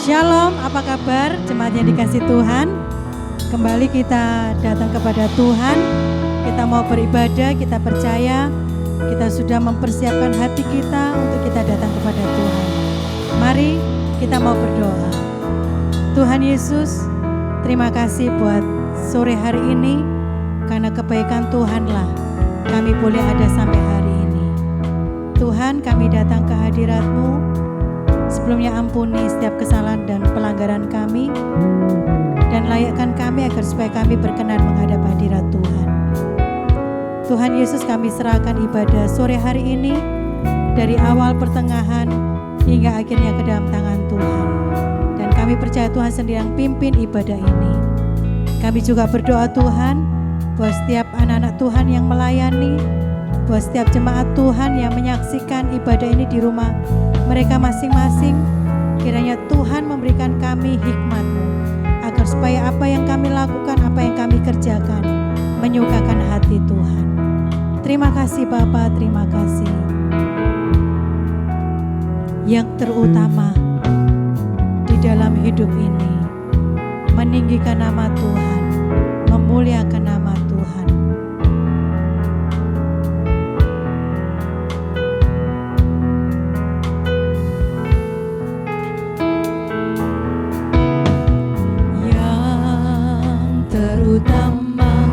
Shalom, apa kabar jemaat yang dikasih Tuhan? Kembali kita datang kepada Tuhan. Kita mau beribadah, kita percaya kita sudah mempersiapkan hati kita untuk kita datang kepada Tuhan. Mari kita mau berdoa. Tuhan Yesus, terima kasih buat sore hari ini. Karena kebaikan Tuhanlah kami boleh ada sampai hari ini. Tuhan, kami datang ke hadirat-Mu. Sebelumnya ampuni setiap kesalahan dan pelanggaran kami, dan layakkan kami agar supaya kami berkenan menghadap hadirat Tuhan. Tuhan Yesus, kami serahkan ibadah sore hari ini dari awal pertengahan hingga akhirnya ke dalam tangan Tuhan. Dan kami percaya Tuhan sendiri yang pimpin ibadah ini. Kami juga berdoa Tuhan buat setiap anak-anak Tuhan yang melayani, buat setiap jemaat Tuhan yang menyaksikan ibadah ini di rumah mereka masing-masing. Kiranya Tuhan memberikan kami hikmat-Mu, agar supaya apa yang kami lakukan, apa yang kami kerjakan menyukakan hati Tuhan. Terima kasih Bapa, terima kasih. Yang terutama di dalam hidup ini, meninggikan nama Tuhan, memuliakan nama Tuhan. Terutama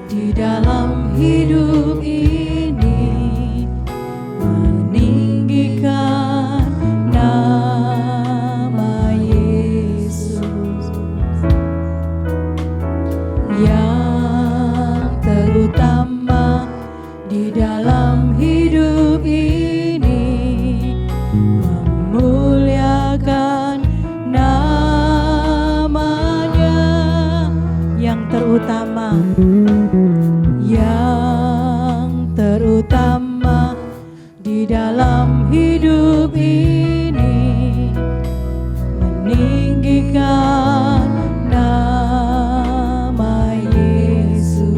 di dalam hidup ini, meninggikan nama Yesus. Yang terutama di dalam hidup ini, memuliakan terutama, yang terutama di dalam hidup ini, meninggikan nama Yesus.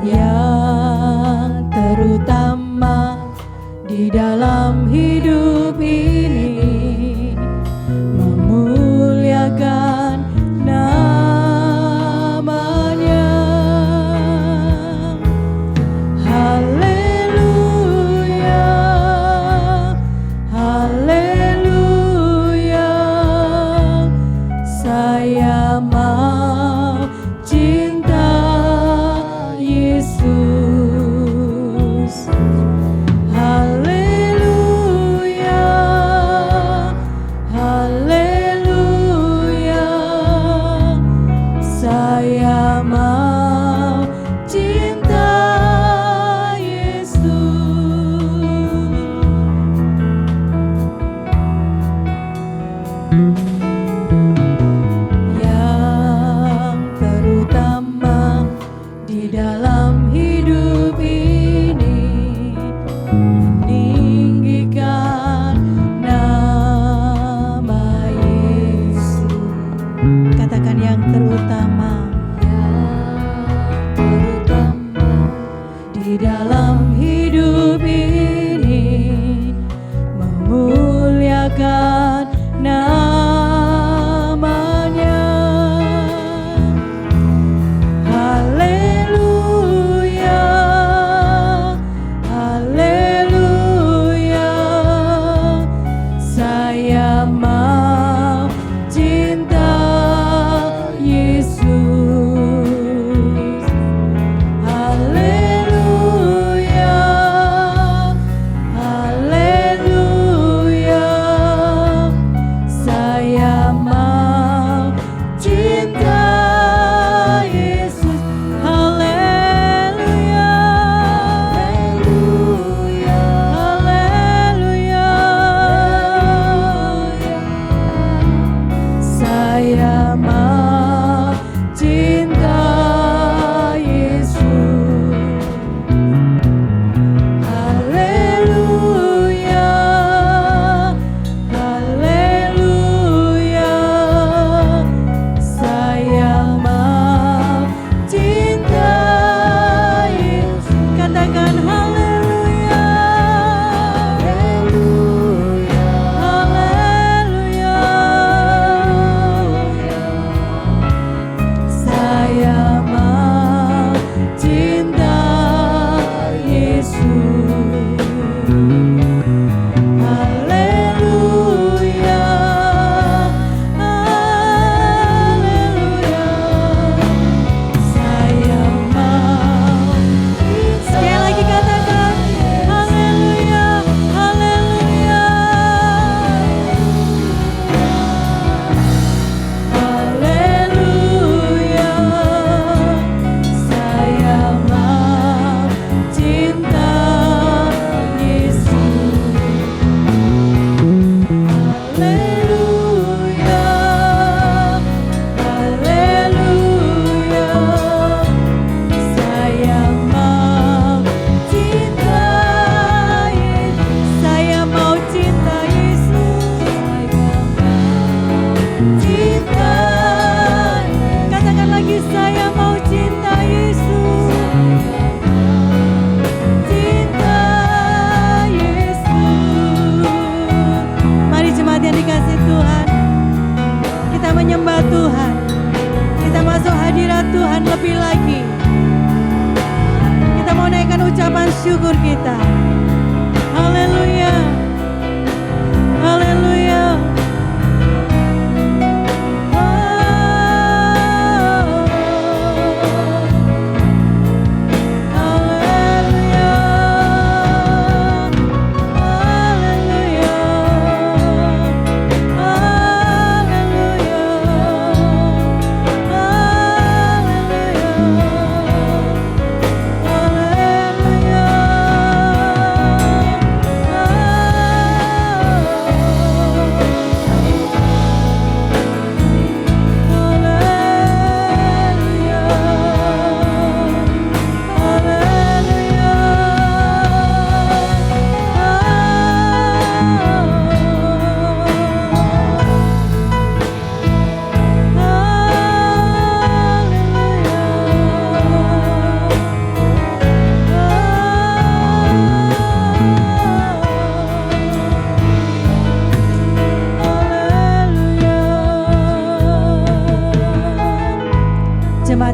Yang terutama di dalam hidup ini, memuliakan namanya. Haleluya, haleluya, saya mau cinta Yesus. Haleluya, haleluya, saya mau cinta Yesus. Yang terutama di dalam hidup ini, meninggikan nama Yesus. Katakan yang terutama, di dalam hidup ini, memuliakan namanya. Haleluya, haleluya, saya mau cinta Yesus. Haleluya, haleluya,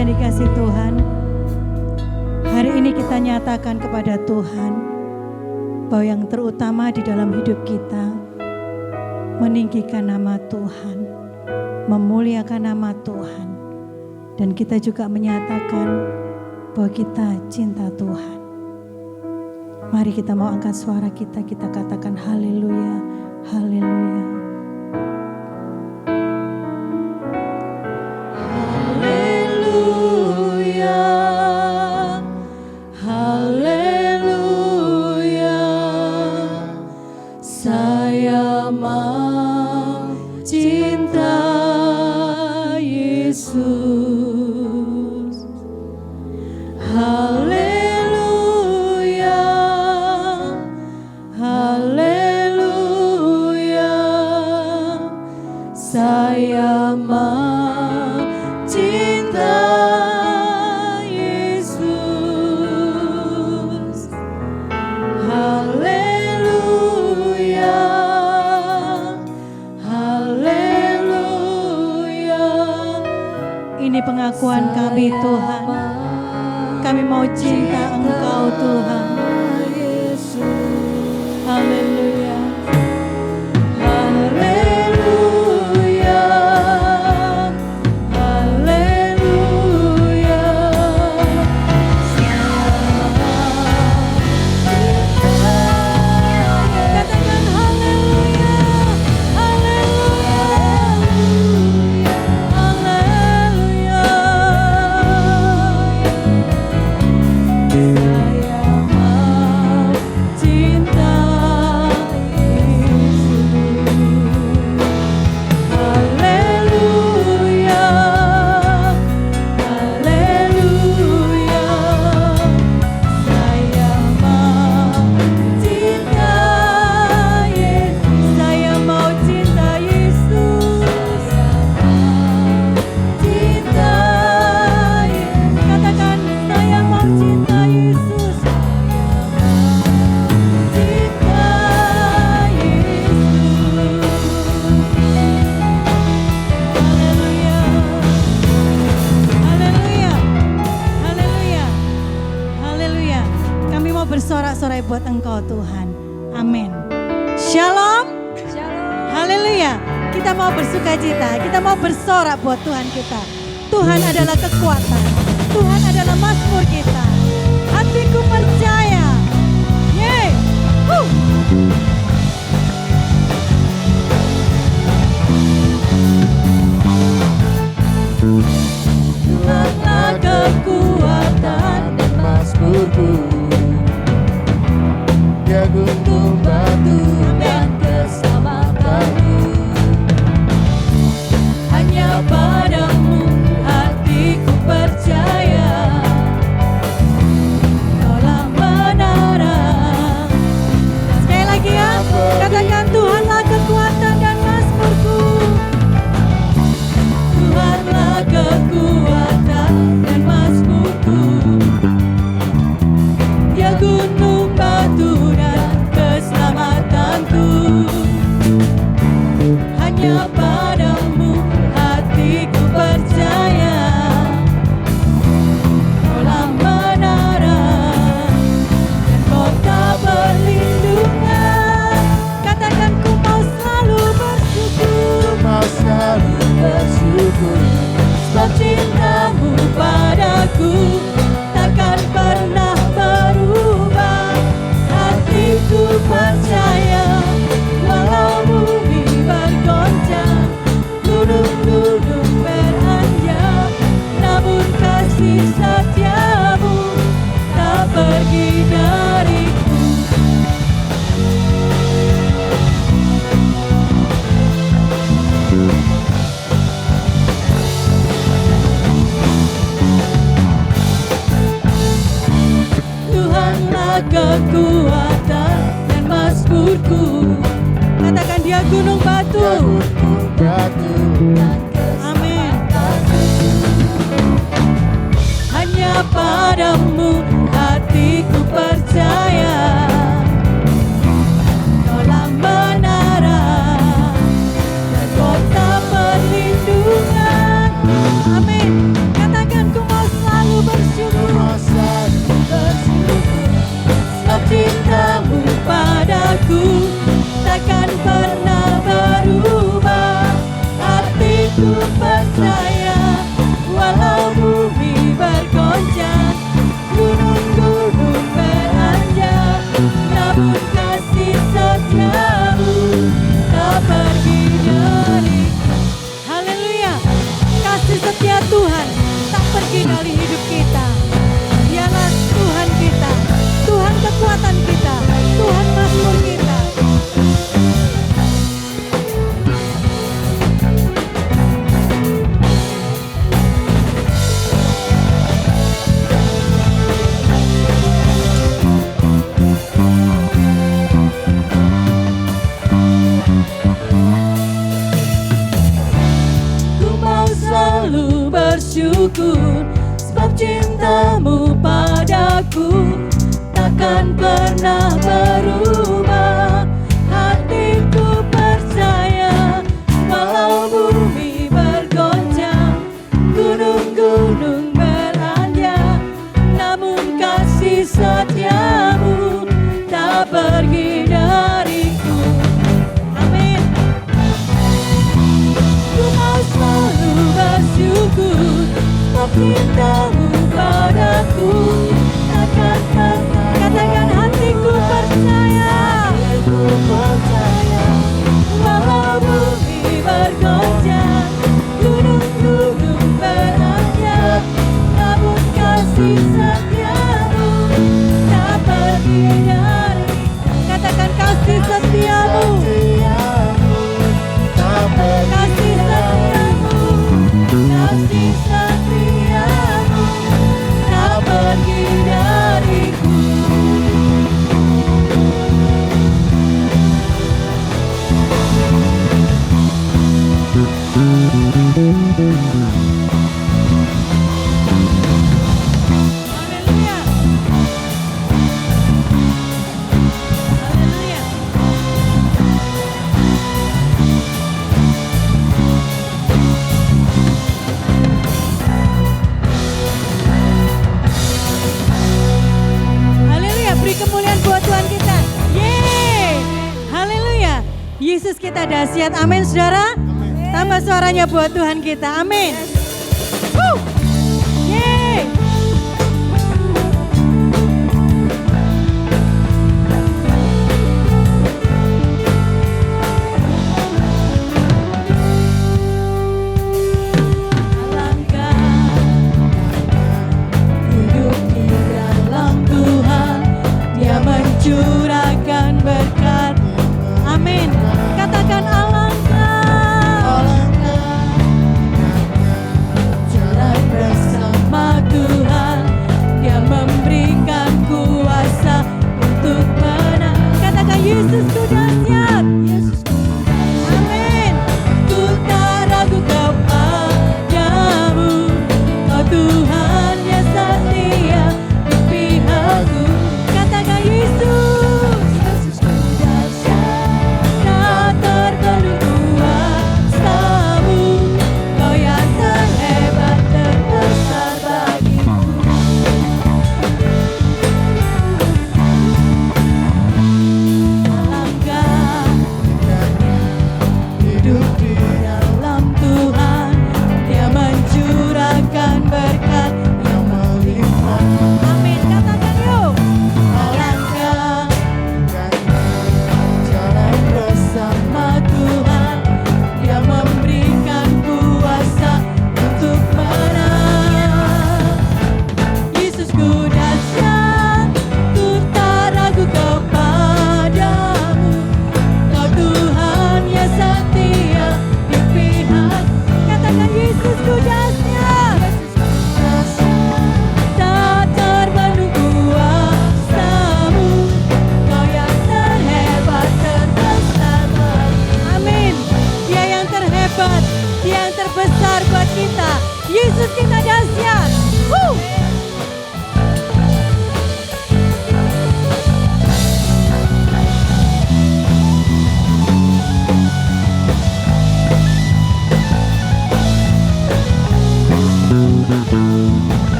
yang dikasih Tuhan, hari ini kita nyatakan kepada Tuhan bahwa yang terutama di dalam hidup kita meninggikan nama Tuhan, memuliakan nama Tuhan, dan kita juga menyatakan bahwa kita cinta Tuhan. Mari kita mau angkat suara kita katakan haleluya, haleluya. Ini pengakuan kami Tuhan, kami mau cinta Engkau Tuhan. Haleluya. Haleluya. Haleluya. Katakan haleluya. Haleluya. Haleluya. Saya mau cinta bersorak-sorai buat Engkau Tuhan. Amin. Shalom. Haleluya. Kita mau bersuka cita, kita mau bersorak buat Tuhan kita. Tuhan adalah kekuatan, Tuhan adalah mazmur kita. Hatiku percaya. Yeay. Tuhanlah kekuatan dan mazmurku, Dia gunung batu dan keselamatanku. Hanya padamu hatiku percaya, Kaulah menara. Sekali lagi ya, katakan Tuhanlah kekuatan dan mazmurku. Tuhanlah kekuatan dan mazmurku, Dia gunung batu dan keselamatanku. Hanya padamu hatiku percaya, Kaulah menara dan kota perlindungan. Katakan ku mau selalu bersyukur, mau selalu bersyukur, sebab cintamu padaku takkan pernah berubah. Hatiku percaya, walau bumi bergoncang, gunung-gunung beranjak, namun kasih setiamu tak pergi dariku. Tuhanlah kekuatan dan mazmurku. Katakan Dia gunung batu. Amin. Hanya padamu hatiku percaya, Kaulah menara dan kota perlindungan. Amin. Katakan ku mau Ku mau selalu bersyukur sebab cintamu padaku takkan pernah berubah. Hatiku percaya walau bumi bergoncang, gunung-gunung beranjak, namun kasih setiamu tak pergi dariku. Amin. Ku mau selalu bersyukur sebab cintamu padaku takkan pernah. Katakan hatiku percaya, walau bumi bergoncang, gunung-gunung beranjak, namun kasih setiamu tak pergi dari. Katakan kasih setiamu, kasih setiamu, kasih setiamu tak pergi dariku. Haleluya. Haleluya. Haleluya, beri kemuliaan buat Tuhan kita. Yeay. Haleluya. Yesus kita dahsyat. Amin, saudara. Tambah suaranya buat Tuhan kita. Amin. Yeay. Alangkah hidup di dalam Tuhan, Dia mencurahkan berkat. Amin. Katakan alangkah jalan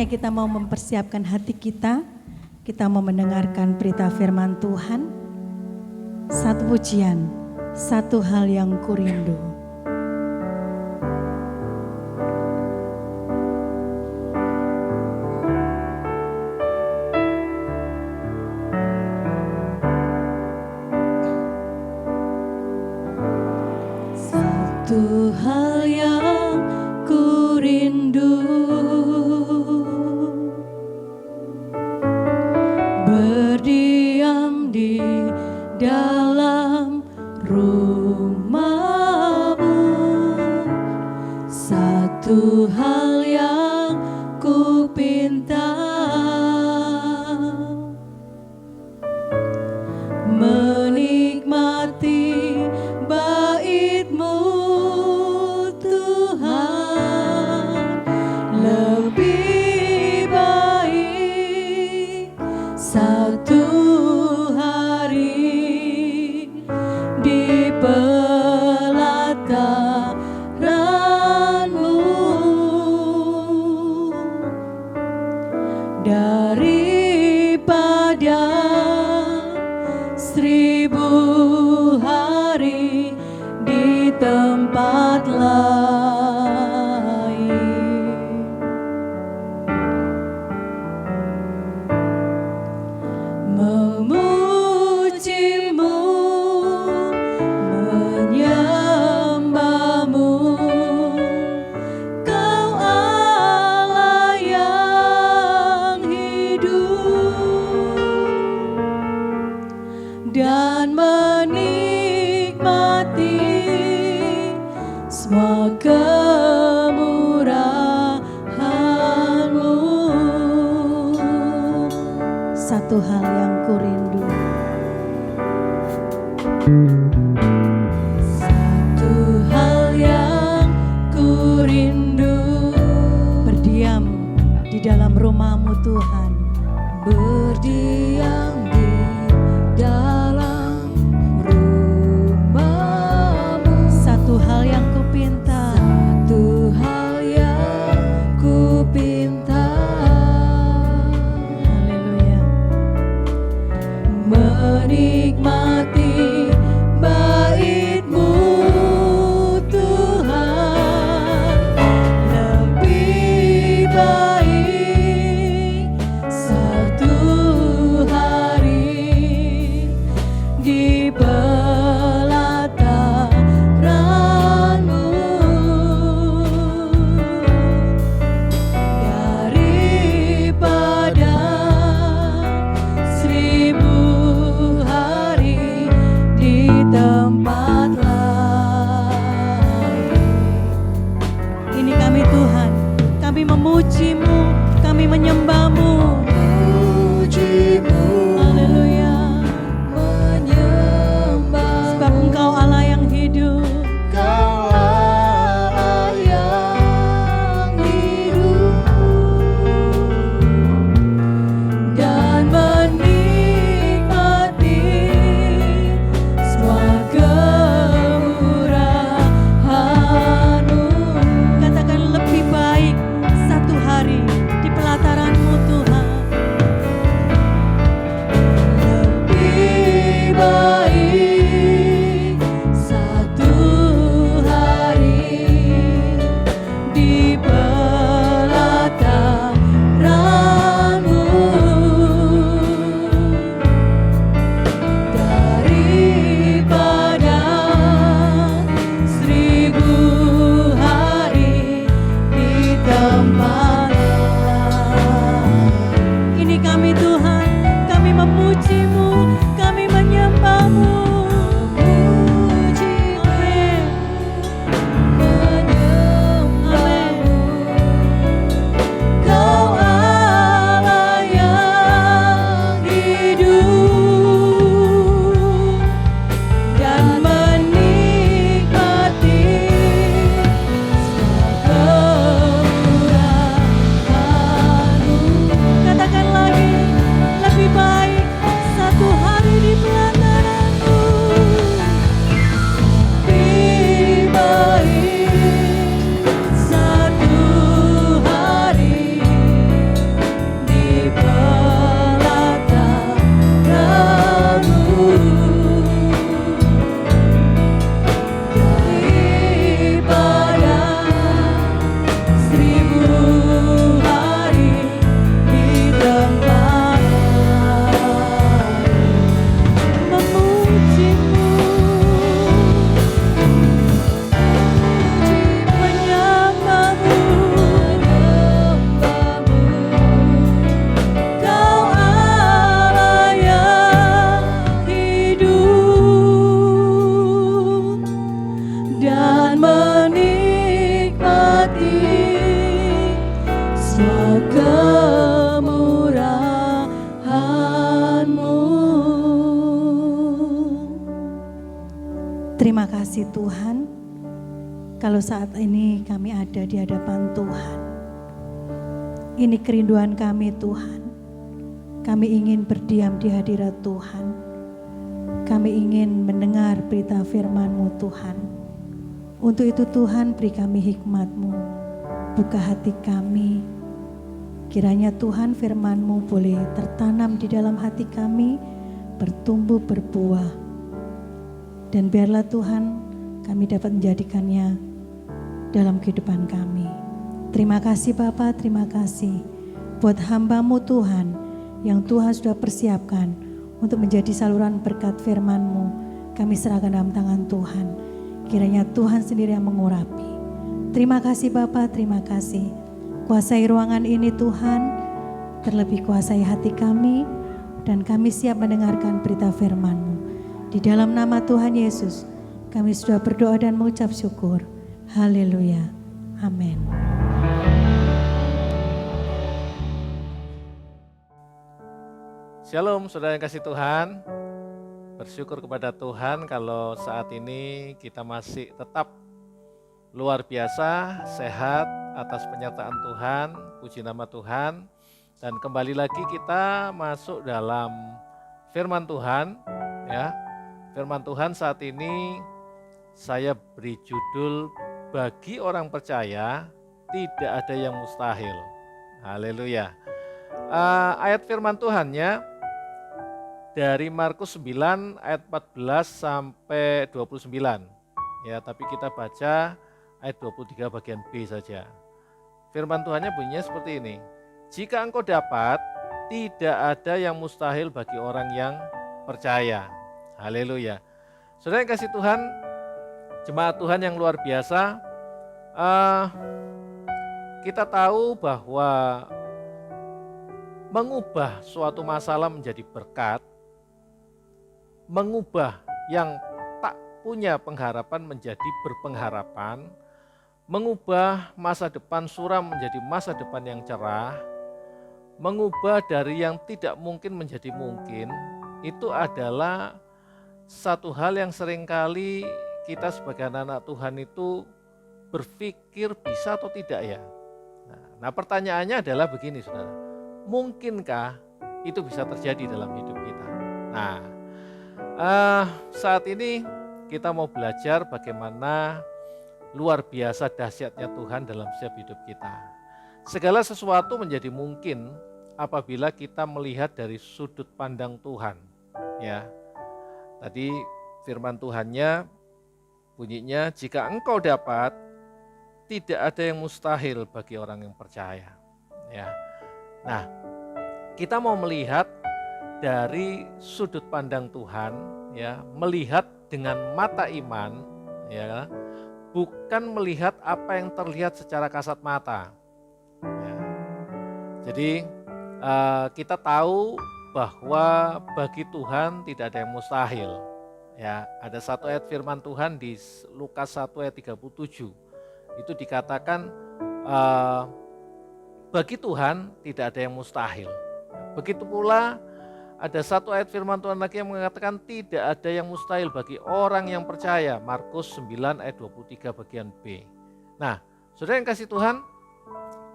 kita mau mempersiapkan hati kita mau mendengarkan berita firman Tuhan. Satu pujian, satu hal yang kurindu. Satu hal yang kurindu, berdiam di dalam rumah-Mu. Satu hal yang kupinta, menikmati bait-Mu Tuhan. Lebih baik satu hari di pelataran-Mu daripada 1000 hari di tempat lain. Memuji-Mu, menyembah-Mu, Kau Allah yang hidup, dan menikmati semua kemurahan-Mu. Satu hal yang kurindu, satu hal yang kurindu, berdiam di dalam rumah-Mu Tuhan. Berdiam di dalam rumah-Mu. Satu hal yang kupinta, satu hal yang kupinta. Haleluya. Menikmati bait-Mu Tuhan. Lebih baik satu hari kasih Tuhan, kalau saat ini kami ada di hadapan Tuhan. Ini kerinduan kami Tuhan. Kami ingin berdiam di hadirat Tuhan. Kami ingin mendengar berita firman-Mu Tuhan. Untuk itu Tuhan, beri kami hikmat-Mu. Buka hati kami. Kiranya Tuhan firman-Mu boleh tertanam di dalam hati kami, bertumbuh berbuah. Dan biarlah Tuhan kami dapat menjadikannya dalam kehidupan kami. Terima kasih Bapa, terima kasih buat hamba-Mu Tuhan yang Tuhan sudah persiapkan untuk menjadi saluran berkat firman-Mu. Kami serahkan dalam tangan Tuhan. Kiranya Tuhan sendiri yang mengurapi. Terima kasih Bapa, terima kasih. Kuasai ruangan ini Tuhan, terlebih kuasai hati kami, dan kami siap mendengarkan berita firman-Mu. Di dalam nama Tuhan Yesus, kami sudah berdoa dan mengucap syukur. Haleluya. Amin. Shalom saudara yang kasih Tuhan. Bersyukur kepada Tuhan kalau saat ini kita masih tetap luar biasa, sehat atas penyertaan Tuhan, puji nama Tuhan. Dan kembali lagi kita masuk dalam firman Tuhan, ya. Firman Tuhan saat ini saya beri judul, bagi orang percaya tidak ada yang mustahil. Haleluya. Ayat firman Tuhannya dari Markus 9 ayat 14 sampai 29. Ya, tapi kita baca ayat 23 bagian B saja. Firman Tuhannya bunyinya seperti ini. Jika engkau dapat, tidak ada yang mustahil bagi orang yang percaya. Haleluya. Saudara yang kasih Tuhan, jemaat Tuhan yang luar biasa, kita tahu bahwa mengubah suatu masalah menjadi berkat, mengubah yang tak punya pengharapan menjadi berpengharapan, mengubah masa depan suram menjadi masa depan yang cerah, mengubah dari yang tidak mungkin menjadi mungkin, itu adalah satu hal yang seringkali kita sebagai anak-anak Tuhan itu berpikir bisa atau tidak ya. Nah, pertanyaannya adalah begini saudara, mungkinkah itu bisa terjadi dalam hidup kita? Nah, saat ini kita mau belajar bagaimana luar biasa dahsyatnya Tuhan dalam setiap hidup kita. Segala sesuatu menjadi mungkin apabila kita melihat dari sudut pandang Tuhan. Ya, tadi firman Tuhannya bunyinya, jika engkau dapat, tidak ada yang mustahil bagi orang yang percaya. Ya. Nah, kita mau melihat dari sudut pandang Tuhan, ya, melihat dengan mata iman, ya, bukan melihat apa yang terlihat secara kasat mata. Ya. Jadi kita tahu bahwa bagi Tuhan tidak ada yang mustahil. Ya, ada satu ayat firman Tuhan di Lukas 1 ayat 37. Itu dikatakan bagi Tuhan tidak ada yang mustahil. Begitu pula ada satu ayat firman Tuhan lagi yang mengatakan tidak ada yang mustahil bagi orang yang percaya. Markus 9 ayat 23 bagian B. Nah, saudara yang kasih Tuhan,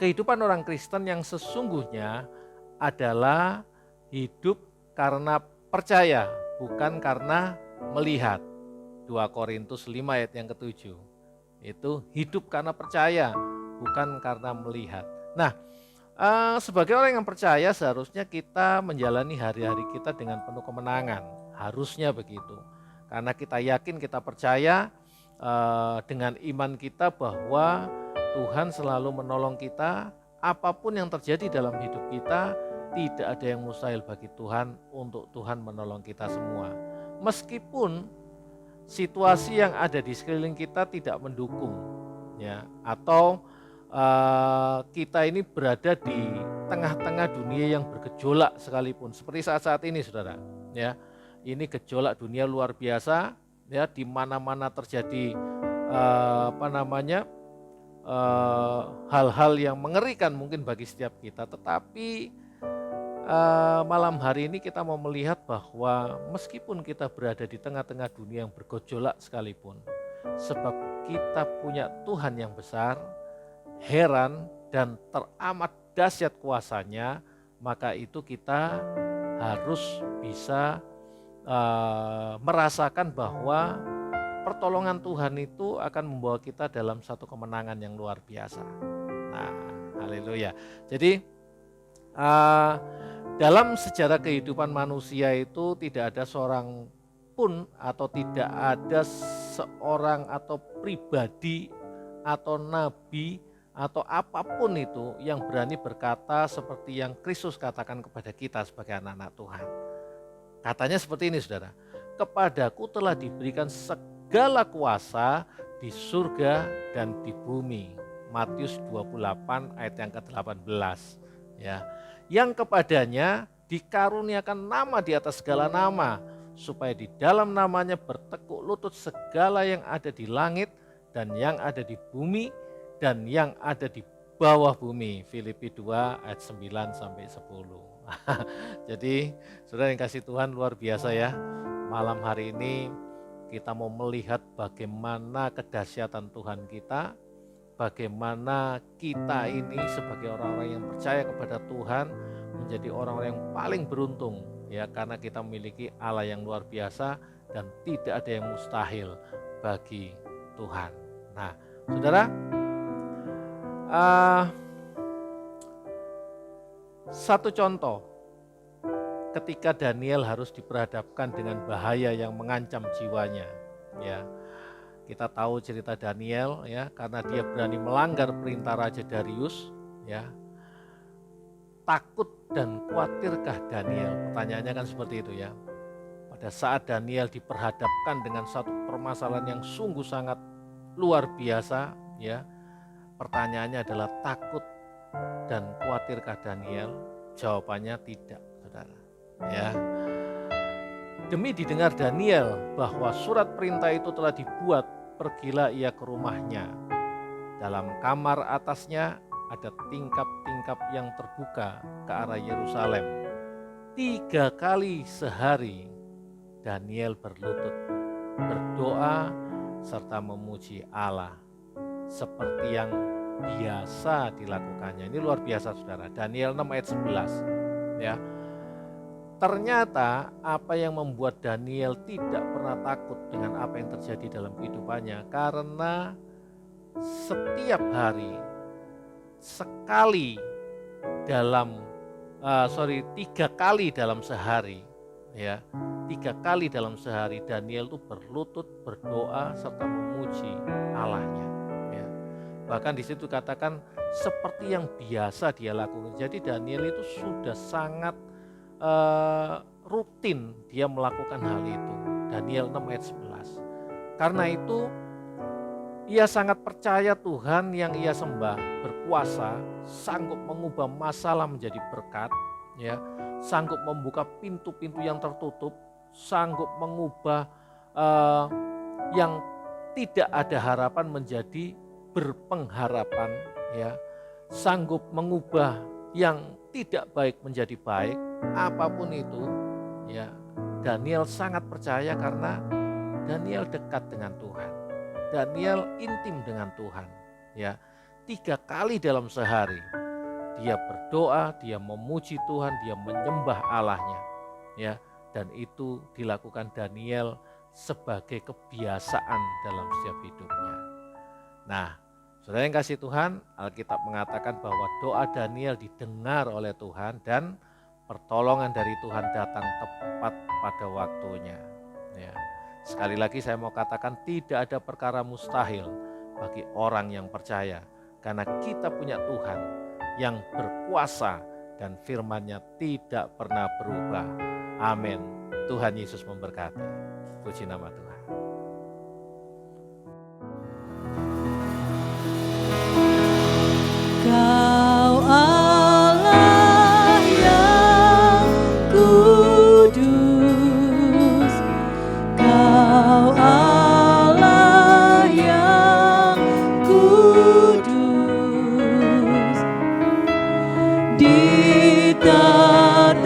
kehidupan orang Kristen yang sesungguhnya adalah hidup karena percaya, bukan karena melihat. 2 Korintus 5 ayat yang ke-7. Itu hidup karena percaya, bukan karena melihat. Nah, sebagai orang yang percaya seharusnya kita menjalani hari-hari kita dengan penuh kemenangan. Harusnya begitu. Karena kita yakin, kita percaya dengan iman kita bahwa Tuhan selalu menolong kita. Apapun yang terjadi dalam hidup kita, tidak ada yang mustahil bagi Tuhan untuk Tuhan menolong kita semua. Meskipun situasi yang ada di sekeliling kita tidak mendukung, ya, atau kita ini berada di tengah-tengah dunia yang bergejolak sekalipun, seperti saat-saat ini, saudara. Ya, ini gejolak dunia luar biasa, ya, di mana-mana terjadi hal-hal yang mengerikan mungkin bagi setiap kita. Tetapi malam hari ini kita mau melihat bahwa meskipun kita berada di tengah-tengah dunia yang bergejolak sekalipun, sebab kita punya Tuhan yang besar, heran dan teramat dahsyat kuasanya, maka itu kita harus bisa merasakan bahwa pertolongan Tuhan itu akan membawa kita dalam satu kemenangan yang luar biasa. Nah, haleluya. Jadi dalam sejarah kehidupan manusia itu tidak ada seorang pun atau tidak ada seorang atau pribadi atau nabi atau apapun itu yang berani berkata seperti yang Kristus katakan kepada kita sebagai anak-anak Tuhan. Katanya seperti ini, saudara. Kepadaku telah diberikan segala kuasa di surga dan di bumi. Matius 28 ayat yang ke-18. Ya. Yang kepadanya dikaruniakan nama di atas segala nama, supaya di dalam namanya bertekuk lutut segala yang ada di langit dan yang ada di bumi dan yang ada di bawah bumi. Filipi 2 ayat 9 sampai 10. Jadi saudara yang kasih Tuhan, luar biasa ya. Malam hari ini kita mau melihat bagaimana kedahsyatan Tuhan kita, bagaimana kita ini sebagai orang-orang yang percaya kepada Tuhan menjadi orang-orang yang paling beruntung ya, karena kita memiliki Allah yang luar biasa dan tidak ada yang mustahil bagi Tuhan. Nah, saudara, satu contoh ketika Daniel harus diperhadapkan dengan bahaya yang mengancam jiwanya, ya. Kita tahu cerita Daniel ya, karena dia berani melanggar perintah Raja Darius, ya. Takut dan khawatirkah Daniel? Pertanyaannya kan seperti itu ya. Pada saat Daniel diperhadapkan dengan satu permasalahan yang sungguh sangat luar biasa, ya. Pertanyaannya adalah takut dan khawatirkah Daniel? Jawabannya tidak, saudara. Ya. Demi didengar Daniel bahwa surat perintah itu telah dibuat, pergilah ia ke rumahnya. Dalam kamar atasnya ada tingkap-tingkap yang terbuka ke arah Yerusalem. 3 kali sehari Daniel berlutut, berdoa serta memuji Allah seperti yang biasa dilakukannya. Ini luar biasa, saudara. Daniel 6 ayat 11. Ya. Ternyata apa yang membuat Daniel tidak pernah takut dengan apa yang terjadi dalam kehidupannya, karena setiap hari tiga kali dalam sehari, ya, 3 kali dalam sehari Daniel itu berlutut, berdoa serta memuji Allahnya. Ya. Bahkan di situ katakan seperti yang biasa dia lakukan. Jadi Daniel itu sudah sangat rutin dia melakukan hal itu. Daniel 6 ayat 11. Karena itu ia sangat percaya Tuhan yang ia sembah berkuasa, sanggup mengubah masalah menjadi berkat, ya, sanggup membuka pintu-pintu yang tertutup, sanggup mengubah yang tidak ada harapan menjadi berpengharapan, ya, sanggup mengubah yang tidak baik menjadi baik. Apapun itu, ya, Daniel sangat percaya karena Daniel dekat dengan Tuhan. Daniel intim dengan Tuhan, ya. 3 kali dalam sehari dia berdoa, dia memuji Tuhan, dia menyembah Allahnya, ya. Dan itu dilakukan Daniel sebagai kebiasaan dalam setiap hidupnya. Nah, saudara yang kasih Tuhan, Alkitab mengatakan bahwa doa Daniel didengar oleh Tuhan dan pertolongan dari Tuhan datang tepat pada waktunya. Ya. Sekali lagi saya mau katakan tidak ada perkara mustahil bagi orang yang percaya. Karena kita punya Tuhan yang berkuasa dan firman-Nya tidak pernah berubah. Amin. Tuhan Yesus memberkati. Puji nama Tuhan. Kau Allah yang kudus, Kau Allah yang kudus, di tanah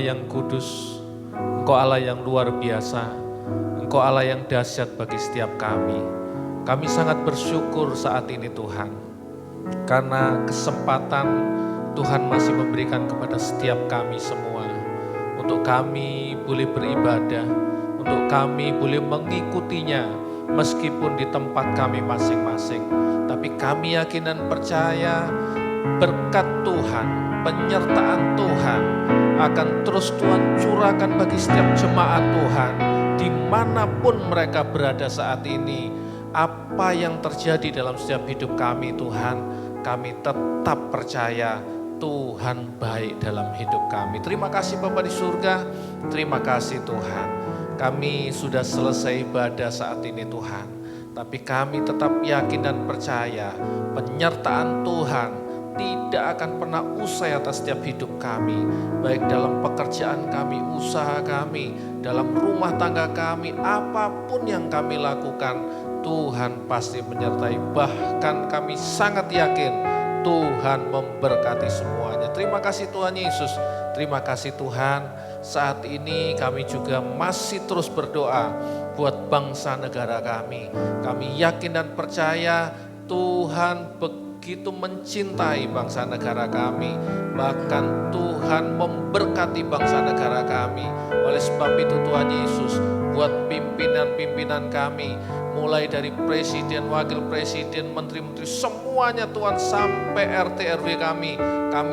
yang kudus, Engkau Allah yang luar biasa, Engkau Allah yang dahsyat bagi setiap kami. Kami sangat bersyukur saat ini Tuhan, karena kesempatan Tuhan masih memberikan kepada setiap kami semua, untuk kami boleh beribadah, untuk kami boleh mengikutinya meskipun di tempat kami masing-masing. Tapi kami yakin dan percaya berkat Tuhan, penyertaan Tuhan akan terus Tuhan curahkan bagi setiap jemaat Tuhan dimanapun mereka berada saat ini. Apa yang terjadi dalam setiap hidup kami Tuhan, kami tetap percaya Tuhan baik dalam hidup kami. Terima kasih Bapa di surga, terima kasih Tuhan. Kami sudah selesai ibadah saat ini Tuhan, tapi kami tetap yakin dan percaya penyertaan Tuhan tidak akan pernah usai atas setiap hidup kami, baik dalam pekerjaan kami, usaha kami, dalam rumah tangga kami, apapun yang kami lakukan, Tuhan pasti menyertai. Bahkan kami sangat yakin Tuhan memberkati semuanya. Terima kasih Tuhan Yesus, terima kasih Tuhan. Saat ini kami juga masih terus berdoa buat bangsa negara kami. Kami yakin dan percaya Tuhan begitu mencintai bangsa negara kami. Bahkan Tuhan memberkati bangsa negara kami. Oleh sebab itu Tuhan Yesus, buat pimpinan-pimpinan kami, mulai dari presiden, wakil presiden, menteri-menteri, semuanya Tuhan, sampai RT RW kami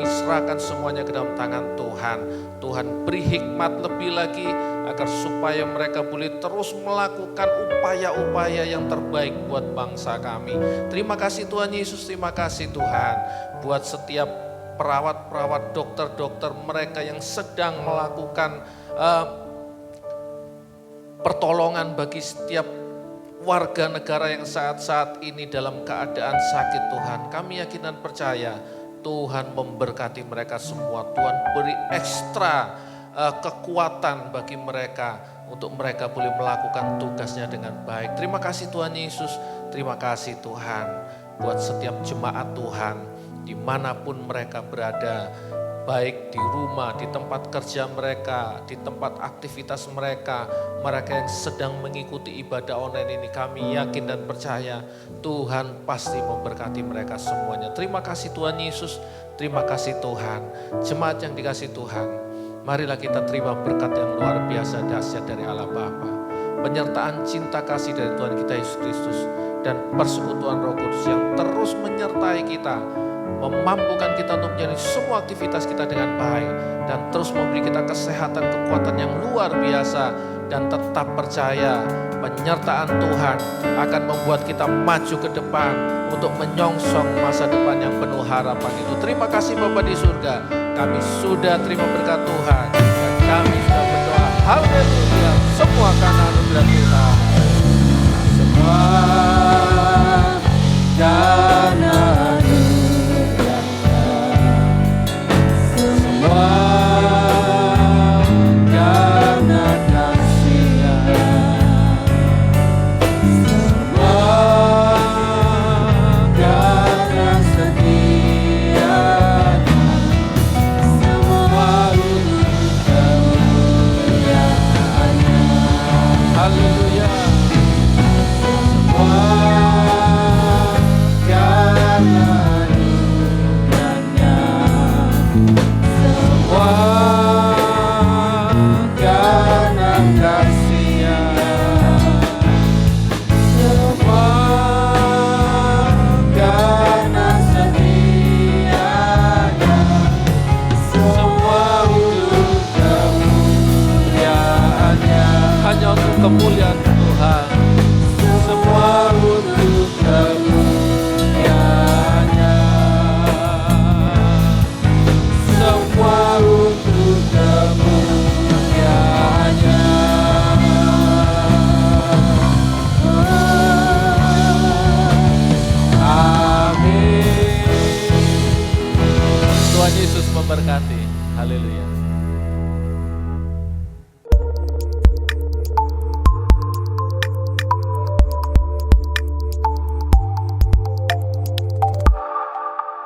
serahkan semuanya ke dalam tangan Tuhan. Tuhan beri hikmat lebih lagi agar supaya mereka boleh terus melakukan upaya-upaya yang terbaik buat bangsa kami. Terima kasih Tuhan Yesus, terima kasih Tuhan buat setiap perawat-perawat, dokter-dokter mereka yang sedang melakukan pertolongan bagi setiap warga negara yang saat-saat ini dalam keadaan sakit Tuhan. Kami yakin dan percaya Tuhan memberkati mereka semua. Tuhan beri ekstra kekuatan bagi mereka untuk mereka boleh melakukan tugasnya dengan baik. Terima kasih Tuhan Yesus, terima kasih Tuhan buat setiap jemaat Tuhan dimanapun mereka berada, baik di rumah, di tempat kerja mereka, di tempat aktivitas mereka, mereka yang sedang mengikuti ibadah online ini, kami yakin dan percaya Tuhan pasti memberkati mereka semuanya. Terima kasih Tuhan Yesus, terima kasih Tuhan. Jemaat yang dikasihi Tuhan, marilah kita terima berkat yang luar biasa dahsyat dari Allah Bapa, penyertaan cinta kasih dari Tuhan kita Yesus Kristus, dan persekutuan Roh Kudus yang terus menyertai kita, memampukan kita untuk menjalani semua aktivitas kita dengan baik, dan terus memberi kita kesehatan, kekuatan yang luar biasa, dan tetap percaya penyertaan Tuhan akan membuat kita maju ke depan untuk menyongsong masa depan yang penuh harapan itu. Terima kasih Bapa di surga, kami sudah terima berkat Tuhan dan kami sudah berdoa. Haleluya, semua karena anugerah Tuhan. Semua karena kemuliaan Tuhan, semua untuk kemuliaan-Nya, semua untuk kemuliaan-Nya. Amin. Tuhan Yesus memberkati. Haleluya.